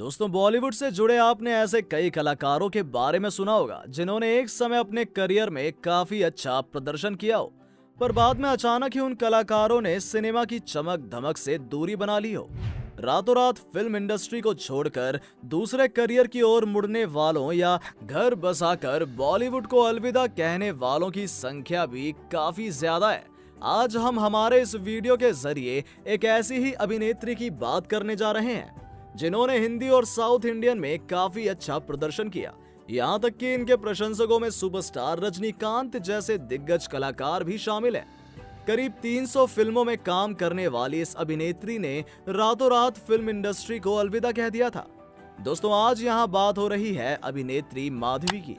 दोस्तों, बॉलीवुड से जुड़े आपने ऐसे कई कलाकारों के बारे में सुना होगा जिन्होंने एक समय अपने करियर में काफी अच्छा प्रदर्शन किया हो, पर बाद में अचानक ही उन कलाकारों ने सिनेमा की चमक धमक से दूरी बना ली हो। रातों रात फिल्म इंडस्ट्री को छोड़कर दूसरे करियर की ओर मुड़ने वालों या घर बसाकर बॉलीवुड को अलविदा कहने वालों की संख्या भी काफी ज्यादा है। आज हम हमारे इस वीडियो के जरिए एक ऐसी ही अभिनेत्री की बात करने जा रहे हैं जिन्होंने हिंदी और साउथ इंडियन में काफी अच्छा प्रदर्शन किया। यहाँ तक कि इनके प्रशंसकों में सुपरस्टार रजनीकांत जैसे दिग्गज कलाकार भी शामिल हैं। करीब 300 फिल्मों में काम करने वाली इस अभिनेत्री ने रातों रात फिल्म इंडस्ट्री को अलविदा कह दिया था। दोस्तों, आज यहाँ बात हो रही है अभिनेत्री माधवी की।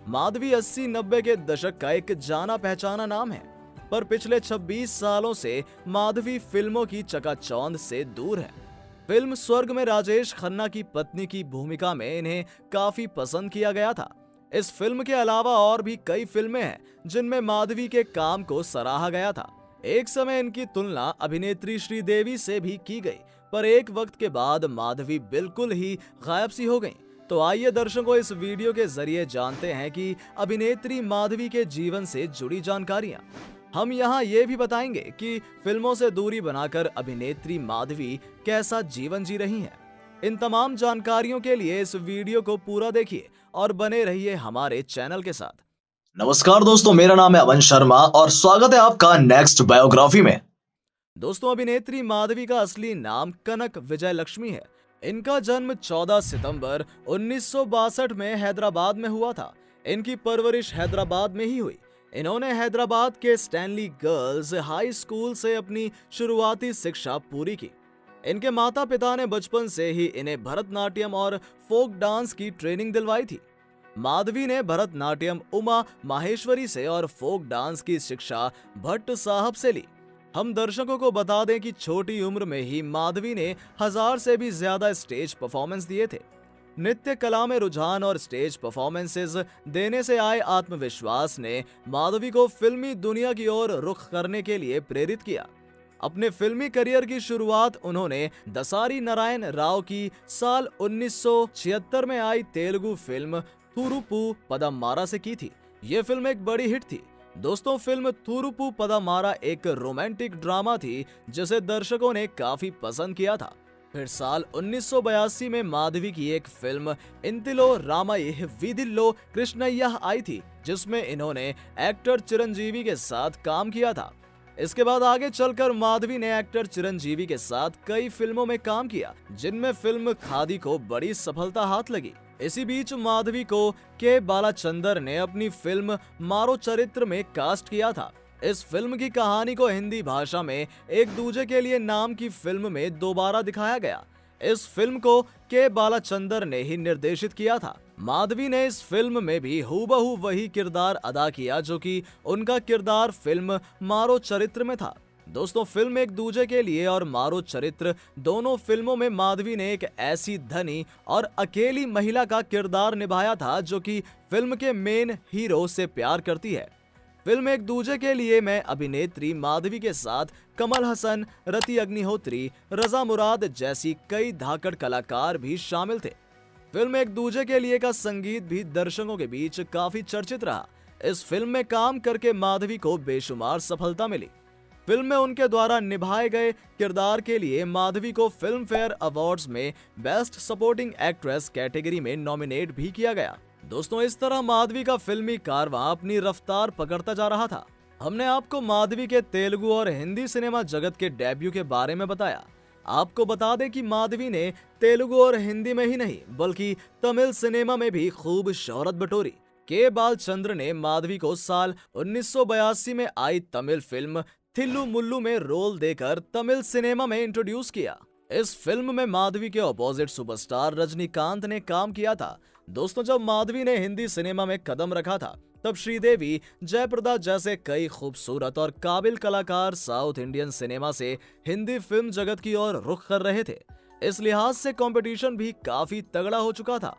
माधवी 80-90 के दशक का एक जाना पहचाना नाम है, पर पिछले 26 सालों से माधवी फिल्मों की चकाचौंध से दूर है। फिल्म स्वर्ग में राजेश खन्ना की पत्नी की भूमिका में इन्हें काफी पसंद किया गया था। इस फिल्म के अलावा और भी कई फिल्में हैं जिनमें माधवी के काम को सराहा गया था। एक समय इनकी तुलना अभिनेत्री श्रीदेवी से भी की गई, पर एक वक्त के बाद माधवी बिल्कुल ही गायब सी हो गईं। तो आइए दर्शकों, इस वीडियो के जरिए जानते हैं कि अभिनेत्री माधवी के जीवन से जुड़ी जानकारियां। हम यहाँ ये भी बताएंगे कि फिल्मों से दूरी बनाकर अभिनेत्री माधवी कैसा जीवन जी रही हैं। इन तमाम जानकारियों के लिए इस वीडियो को पूरा देखिए और बने रहिए हमारे चैनल के साथ। नमस्कार दोस्तों, मेरा नाम है अवन शर्मा और स्वागत है आपका नेक्स्ट बायोग्राफी में। दोस्तों, अभिनेत्री माधवी का असली नाम कनक विजय लक्ष्मी है। इनका जन्म 14 सितंबर 1962 में हैदराबाद में हुआ था। इनकी परवरिश हैदराबाद में ही हुई। इन्होंने हैदराबाद के स्टैनली गर्ल्स हाई स्कूल से अपनी शुरुआती शिक्षा पूरी की। इनके माता पिता ने बचपन से ही इन्हें भरतनाट्यम और फोक डांस की ट्रेनिंग दिलवाई थी। माधवी ने भरतनाट्यम उमा माहेश्वरी से और फोक डांस की शिक्षा भट्ट साहब से ली। हम दर्शकों को बता दें कि छोटी उम्र में ही माधवी ने 1000 से भी ज्यादा स्टेज परफॉर्मेंस दिए थे। नृत्य कला में रुझान और स्टेज परफॉर्मेंसेस देने से आए आत्मविश्वास ने माधवी को फिल्मी दुनिया की ओर रुख करने के लिए प्रेरित किया। अपने फिल्मी करियर की शुरुआत उन्होंने दसारी नारायण राव की साल 1976 में आई तेलुगु फिल्म थूरुपु पदमारा से की थी। ये फिल्म एक बड़ी हिट थी। दोस्तों, फिल्म थूरुपु पदमारा एक रोमांटिक ड्रामा थी जिसे दर्शकों ने काफी पसंद किया था। फिर साल 1982 में माधवी की एक फिल्म इंतिलो रामाय वीधिल्लो कृष्णయ్య आई थी, जिसमें इन्होंने एक्टर चिरंजीवी के साथ काम किया था। इसके बाद आगे चलकर माधवी ने एक्टर चिरंजीवी के साथ कई फिल्मों में काम किया, जिनमें फिल्म खादी को बड़ी सफलता हाथ लगी। इसी बीच माधवी को के बालाचंदर ने अपनी फिल्म मारो चरित्र में कास्ट किया था। इस फिल्म की कहानी को हिंदी भाषा में एक दूजे के लिए नाम की फिल्म में दोबारा दिखाया गया। इस फिल्म को के बालाचंदर ने ही निर्देशित किया था। माधवी ने इस फिल्म में भी हूबहू वही किरदार अदा किया जो कि उनका किरदार फिल्म मारो चरित्र में था। दोस्तों, फिल्म एक दूजे के लिए और मारो चरित्र दोनों फिल्मों में माधवी ने एक ऐसी धनी और अकेली महिला का किरदार निभाया था जो कि फिल्म के मेन हीरो से प्यार करती है। फिल्म एक दूजे के लिए में अभिनेत्री माधवी के साथ कमल हसन, रति अग्निहोत्री, रजा मुराद जैसी कई धाकड़ कलाकार भी शामिल थे। फिल्म एक दूजे के लिए का संगीत भी दर्शकों के बीच काफी चर्चित रहा। इस फिल्म में काम करके माधवी को बेशुमार सफलता मिली। फिल्म में उनके द्वारा निभाए गए किरदार के लिए माधवी को फिल्म फेयर अवार्ड्स में बेस्ट सपोर्टिंग एक्ट्रेस कैटेगरी में नॉमिनेट भी किया गया। दोस्तों, इस तरह माधवी का फिल्मी कारवां अपनी रफ्तार पकड़ता जा रहा था। हमने आपको माधवी के तेलुगु और हिंदी सिनेमा जगत के डेब्यू के बारे में बताया। आपको बता दें कि माधवी ने तेलुगु और हिंदी में ही नहीं बल्कि तमिल सिनेमा में भी खूब शोहरत बटोरी। के बालचंद्र ने माधवी को साल 1982 में आई तमिल फिल्म थिल्लु मुल्लू में रोल देकर तमिल सिनेमा में इंट्रोड्यूस किया। इस फिल्म में माधवी के ऑपोजिट सुपरस्टार रजनीकांत ने काम किया था। दोस्तों, जब माधवी ने हिंदी सिनेमा में कदम रखा था तब श्रीदेवी, जयप्रदा जैसे कई खूबसूरत और काबिल कलाकार साउथ इंडियन सिनेमा से हिंदी फिल्म जगत की ओर रुख कर रहे थे। इस लिहाज से कंपटीशन भी काफी तगड़ा हो चुका था।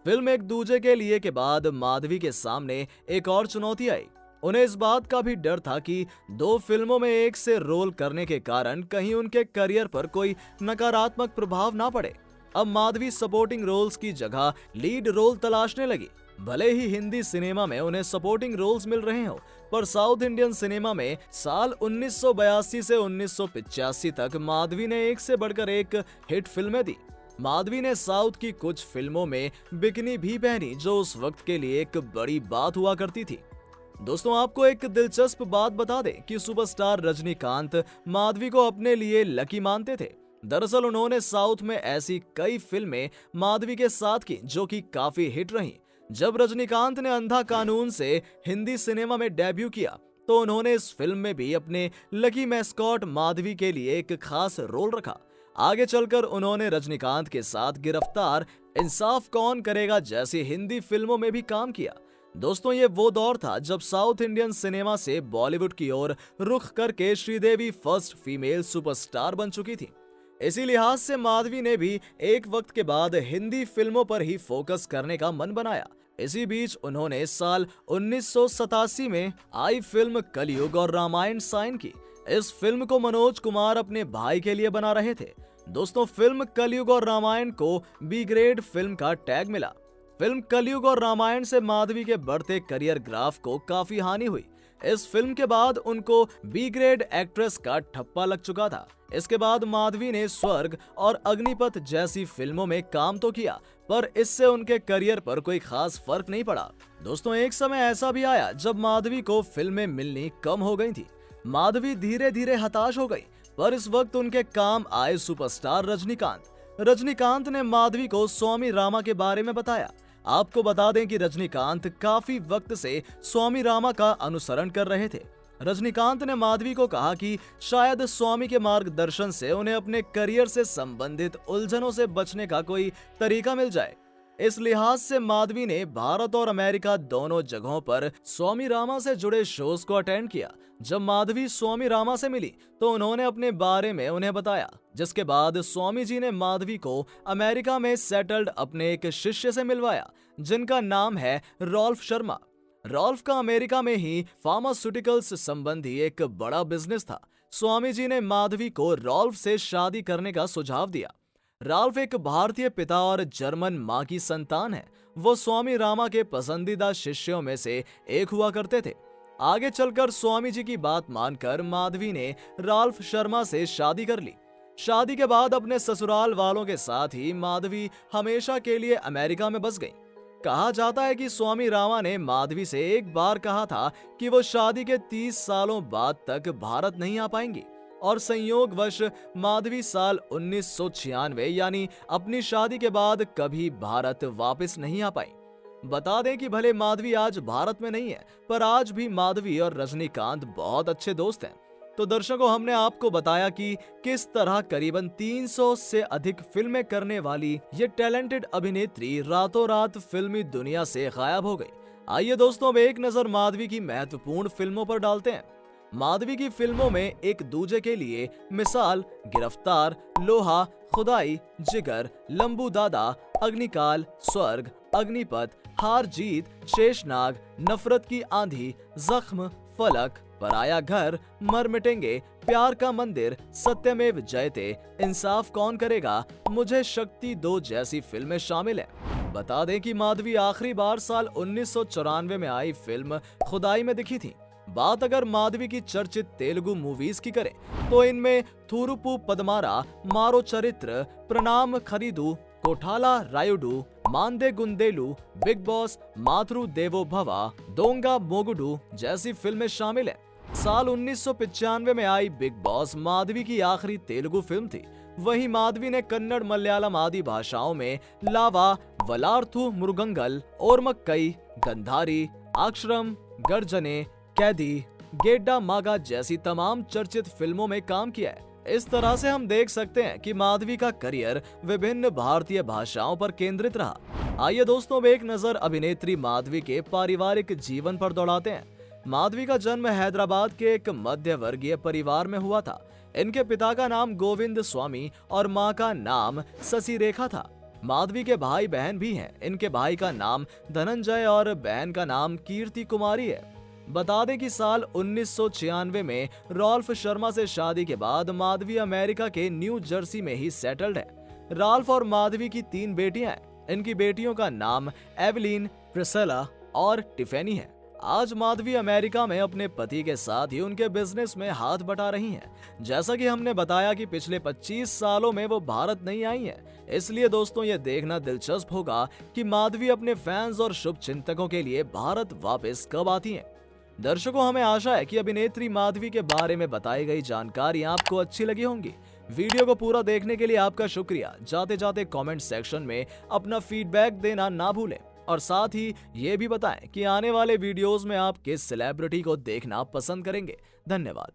फिल्म एक दूजे के लिए के बाद माधवी के सामने एक और चुनौती आई। उन्हें इस बात का भी डर था कि 2 फिल्मों में एक से रोल करने के कारण कहीं उनके करियर पर कोई नकारात्मक प्रभाव ना पड़े। अब माधवी सपोर्टिंग रोल्स की जगह लीड रोल तलाशने लगी। भले ही हिंदी सिनेमा में उन्हें सपोर्टिंग रोल्स मिल रहे हो, पर साउथ इंडियन सिनेमा में साल 1982 से 1985 तक माधवी ने एक से बढ़कर एक हिट फिल्में दी। माधवी ने साउथ की कुछ फिल्मों में बिकनी भी पहनी, जो उस वक्त के लिए एक बड़ी बात हुआ करती थी। दोस्तों, आपको एक दिलचस्प बात बता दें कि सुपरस्टार रजनीकांत माधवी को अपने लिए लकी मानते थे। दरअसल उन्होंने साउथ में ऐसी कई फिल्में माधवी के साथ की जो कि काफी हिट रहीं। जब रजनीकांत ने अंधा कानून से हिंदी सिनेमा में डेब्यू किया, तो उन्होंने इस फिल्म में भी अपने लकी मैस्कॉट माधवी के लिए एक खास रोल रखा। आगे चलकर उन्होंने रजनीकांत के साथ गिरफ्तार, इंसाफ कौन करेगा जैसी हिंदी फिल्मों में भी काम किया। दोस्तों, ये वो दौर था जब साउथ इंडियन सिनेमा से बॉलीवुड की ओर रुख करके श्रीदेवी फर्स्ट फीमेल सुपरस्टार बन चुकी थी। इसी लिहाज से माधवी ने भी एक वक्त के बाद हिंदी फिल्मों पर ही फोकस करने का मन बनाया। इसी बीच उन्होंने साल 1987 में आई फिल्म कलयुग और रामायण साइन की। इस फिल्म को मनोज कुमार अपने भाई के लिए बना रहे थे। दोस्तों, फिल्म कलयुग और रामायण को बी ग्रेड फिल्म का टैग मिला। फिल्म कलयुग और रामायण से माधवी के बढ़ते करियर ग्राफ को काफी हानि हुई। इस फिल्म के बाद उनको बी ग्रेड एक्ट्रेस का ठप्पा लग चुका था। इसके बाद माधवी ने स्वर्ग और अग्निपथ जैसी फिल्मों में काम तो किया, पर इससे उनके करियर पर कोई खास फर्क नहीं पड़ा। दोस्तों, एक समय ऐसा भी आया जब माधवी को फिल्में मिलनी कम हो गई थी। माधवी धीरे धीरे हताश हो गई, पर इस वक्त उनके काम आए सुपरस्टार रजनीकांत। रजनीकांत ने माधवी को स्वामी रामा के बारे में बताया। आपको बता दें कि रजनीकांत काफी वक्त से स्वामी रामा का अनुसरण कर रहे थे। रजनीकांत ने माधवी को कहा कि शायद स्वामी के मार्गदर्शन से उन्हें अपने करियर से संबंधित उलझनों से बचने का कोई तरीका मिल जाए। इस लिहाज से माधवी ने भारत और अमेरिका दोनों जगहों पर स्वामी रामा से जुड़े शोज को अटेंड किया। जब माधवी स्वामी रामा से मिली तो उन्होंने अपने बारे में उन्हें बताया, जिसके बाद स्वामी जी ने माधवी को अमेरिका में सेटल्ड अपने एक शिष्य से मिलवाया, जिनका नाम है रॉल्फ शर्मा। रॉल्फ का अमेरिका में ही फार्मास्यूटिकल्स संबंधी एक बड़ा बिजनेस था। स्वामी जी ने माधवी को रॉल्फ से शादी करने का सुझाव दिया। रॉल्फ एक भारतीय पिता और जर्मन मां की संतान है। वो स्वामी रामा के पसंदीदा शिष्यों में से एक हुआ करते थे। आगे चलकर स्वामी जी की बात मानकर माधवी ने रॉल्फ शर्मा से शादी कर ली। शादी के बाद अपने ससुराल वालों के साथ ही माधवी हमेशा के लिए अमेरिका में बस गई। कहा जाता है कि स्वामी रामा ने माधवी से एक बार कहा था कि वो शादी के 30 सालों बाद तक भारत नहीं आ पाएंगी, और संयोगवश माधवी साल 1996 यानी अपनी शादी के बाद कभी भारत वापस नहीं आ पाई। बता दें कि भले माधवी आज भारत में नहीं है, पर आज भी माधवी और रजनीकांत बहुत अच्छे दोस्त हैं। तो दर्शकों, हमने आपको बताया कि किस तरह करीबन 300 से अधिक फिल्में करने वाली ये टैलेंटेड अभिनेत्री रातों रात फिल्मी दुनिया से गायब हो गई। आइए दोस्तों, अब एक नजर माधवी की महत्वपूर्ण फिल्मों पर डालते हैं। माधवी की फिल्मों में एक दूजे के लिए मिसाल गिरफ्तार, लोहा, खुदाई, जिगर, लंबू दादा, अग्निकाल, स्वर्ग, अग्निपथ, हार जीत, शेषनाग, नफरत की आंधी, जख्म, फलक, पराया घर, मर मिटेंगे, प्यार का मंदिर, सत्यमेव जयते, इंसाफ कौन करेगा, मुझे शक्ति दो जैसी फिल्में शामिल हैं। बता दें कि माधवी आखिरी बार साल 1994 में आई फिल्म खुदाई में दिखी थी। बात अगर माधवी की चर्चित तेलुगु मूवीज की करें तो इनमें थूरुपु पदमारा, मारो चरित्र, प्रणाम खरीदू, कोठाला रायुडू, मांदे गुंदेलू, बिग बॉस, मातृ देवो भवा, दोंगा मोगुडू जैसी फिल्में शामिल हैं। साल 1995 में आई बिग बॉस माधवी की आखिरी तेलुगु फिल्म थी। वहीं माधवी ने कन्नड़, मलयालम आदि भाषाओं में लावा, वलार्थु मुरुगंगल, ओरमक्कई, गंधारी, आश्रम, गर्जने, कैदी, गेड्डा मागा जैसी तमाम चर्चित फिल्मों में काम किया है। इस तरह से हम देख सकते हैं कि माधवी का करियर विभिन्न भारतीय भाषाओं पर केंद्रित रहा। आइए दोस्तों, अब एक नजर अभिनेत्री माधवी के पारिवारिक जीवन पर दौड़ाते हैं। माधवी का जन्म हैदराबाद के एक मध्य वर्गीय परिवार में हुआ था। इनके पिता का नाम गोविंद स्वामी और मां का नाम शशि रेखा था। माधवी के भाई बहन भी हैं। इनके भाई का नाम धनंजय और बहन का नाम कीर्ति कुमारी है। बता दें कि साल 1996 में रॉल्फ शर्मा से शादी के बाद माधवी अमेरिका के न्यू जर्सी में ही सेटल्ड है। राल्फ और माधवी की 3 बेटियां हैं। इनकी बेटियों का नाम एवलिन, प्रिसेला और टिफेनी है। आज माधवी अमेरिका में अपने पति के साथ ही उनके बिजनेस में हाथ बटा रही हैं। जैसा कि हमने बताया कि पिछले 25 सालों में वो भारत नहीं आई हैं। इसलिए दोस्तों ये देखना दिलचस्प होगा कि माधवी अपने फैंस और शुभ चिंतकों के लिए भारत वापस कब आती हैं। दर्शकों, हमें आशा है कि अभिनेत्री माधवी के बारे में बताई गई जानकारी आपको अच्छी लगी होंगी। वीडियो को पूरा देखने के लिए आपका शुक्रिया। जाते जाते कमेंट सेक्शन में अपना फीडबैक देना ना भूलें और साथ ही ये भी बताएं कि आने वाले वीडियोस में आप किस सेलिब्रिटी को देखना पसंद करेंगे। धन्यवाद।